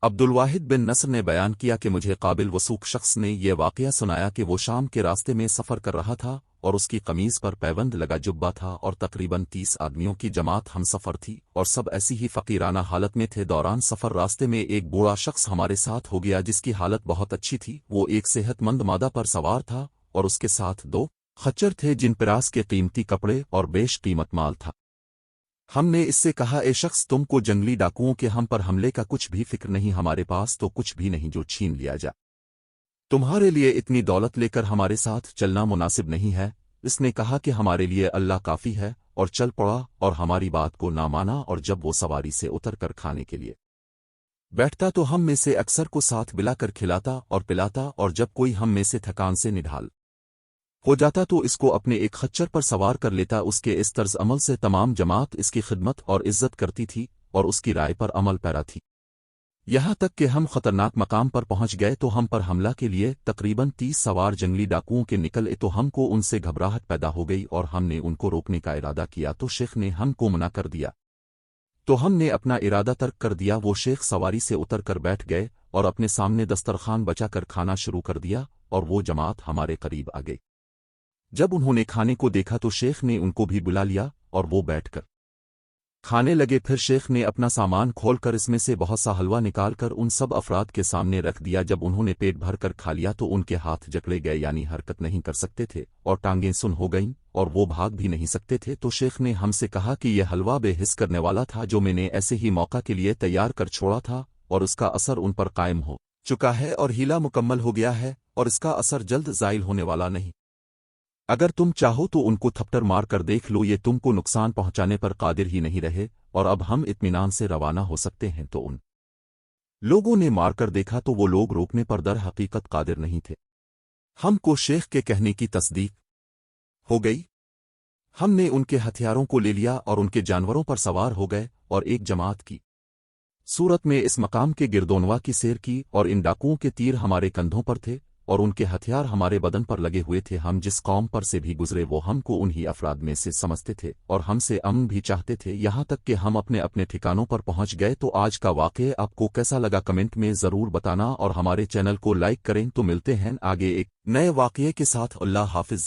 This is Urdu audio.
عبدالواحد بن نصر نے بیان کیا کہ مجھے قابل وثوق شخص نے یہ واقعہ سنایا کہ وہ شام کے راستے میں سفر کر رہا تھا اور اس کی قمیض پر پیوند لگا جبہ تھا اور تقریباً 30 آدمیوں کی جماعت ہم سفر تھی اور سب ایسی ہی فقیرانہ حالت میں تھے۔ دوران سفر راستے میں ایک بوڑھا شخص ہمارے ساتھ ہو گیا جس کی حالت بہت اچھی تھی۔ وہ ایک صحت مند مادہ پر سوار تھا اور اس کے ساتھ 2 خچر تھے جن پراس کے قیمتی کپڑے اور بیش قیمت مال تھا۔ ہم نے اس سے کہا، اے شخص، تم کو جنگلی ڈاکوؤں کے ہم پر حملے کا کچھ بھی فکر نہیں؟ ہمارے پاس تو کچھ بھی نہیں جو چھین لیا جائے۔ تمہارے لیے اتنی دولت لے کر ہمارے ساتھ چلنا مناسب نہیں ہے۔ اس نے کہا کہ ہمارے لیے اللہ کافی ہے، اور چل پڑا اور ہماری بات کو نہ مانا، اور جب وہ سواری سے اتر کر کھانے کے لیے بیٹھتا تو ہم میں سے اکثر کو ساتھ بلا کر کھلاتا اور پلاتا، اور جب کوئی ہم میں سے تھکان سے نڈھال ہو جاتا تو اس کو اپنے ایک خچر پر سوار کر لیتا۔ اس کے اس طرز عمل سے تمام جماعت اس کی خدمت اور عزت کرتی تھی اور اس کی رائے پر عمل پیرا تھی، یہاں تک کہ ہم خطرناک مقام پر پہنچ گئے تو ہم پر حملہ کے لیے تقریباً 30 سوار جنگلی ڈاکوؤں کے نکلے تو ہم کو ان سے گھبراہٹ پیدا ہو گئی اور ہم نے ان کو روکنے کا ارادہ کیا تو شیخ نے ہم کو منع کر دیا، تو ہم نے اپنا ارادہ ترک کر دیا۔ وہ شیخ سواری سے اتر کر بیٹھ گئے اور اپنے سامنے دسترخوان بچا کر کھانا شروع کر دیا، اور وہ جماعت ہمارے قریب آ گئی۔ جب انہوں نے کھانے کو دیکھا تو شیخ نے ان کو بھی بلا لیا اور وہ بیٹھ کر کھانے لگے۔ پھر شیخ نے اپنا سامان کھول کر اس میں سے بہت سا حلوہ نکال کر ان سب افراد کے سامنے رکھ دیا۔ جب انہوں نے پیٹ بھر کر کھا لیا تو ان کے ہاتھ جکڑے گئے، یعنی حرکت نہیں کر سکتے تھے، اور ٹانگیں سن ہو گئیں اور وہ بھاگ بھی نہیں سکتے تھے۔ تو شیخ نے ہم سے کہا کہ یہ حلوہ بے حس کرنے والا تھا جو میں نے ایسے ہی موقع کے لیے تیار کر چھوڑا تھا، اور اس کا اثر ان پر قائم ہو چکا ہے اور ہیلا مکمل ہو گیا ہے، اور اس کا اثر جلد زائل ہونے والا نہیں۔ اگر تم چاہو تو ان کو تھپڑ مار کر دیکھ لو، یہ تم کو نقصان پہنچانے پر قادر ہی نہیں رہے، اور اب ہم اطمینان سے روانہ ہو سکتے ہیں۔ تو ان لوگوں نے مار کر دیکھا تو وہ لوگ روکنے پر در حقیقت قادر نہیں تھے۔ ہم کو شیخ کے کہنے کی تصدیق ہو گئی۔ ہم نے ان کے ہتھیاروں کو لے لیا اور ان کے جانوروں پر سوار ہو گئے اور ایک جماعت کی صورت میں اس مقام کے گردونوا کی سیر کی، اور ان ڈاکوؤں کے تیر ہمارے کندھوں پر تھے اور ان کے ہتھیار ہمارے بدن پر لگے ہوئے تھے۔ ہم جس قوم پر سے بھی گزرے وہ ہم کو انہی افراد میں سے سمجھتے تھے اور ہم سے امن بھی چاہتے تھے، یہاں تک کہ ہم اپنے اپنے ٹھکانوں پر پہنچ گئے۔ تو آج کا واقعہ آپ کو کیسا لگا کمنٹ میں ضرور بتانا، اور ہمارے چینل کو لائک کریں۔ تو ملتے ہیں آگے ایک نئے واقعے کے ساتھ۔ اللہ حافظ۔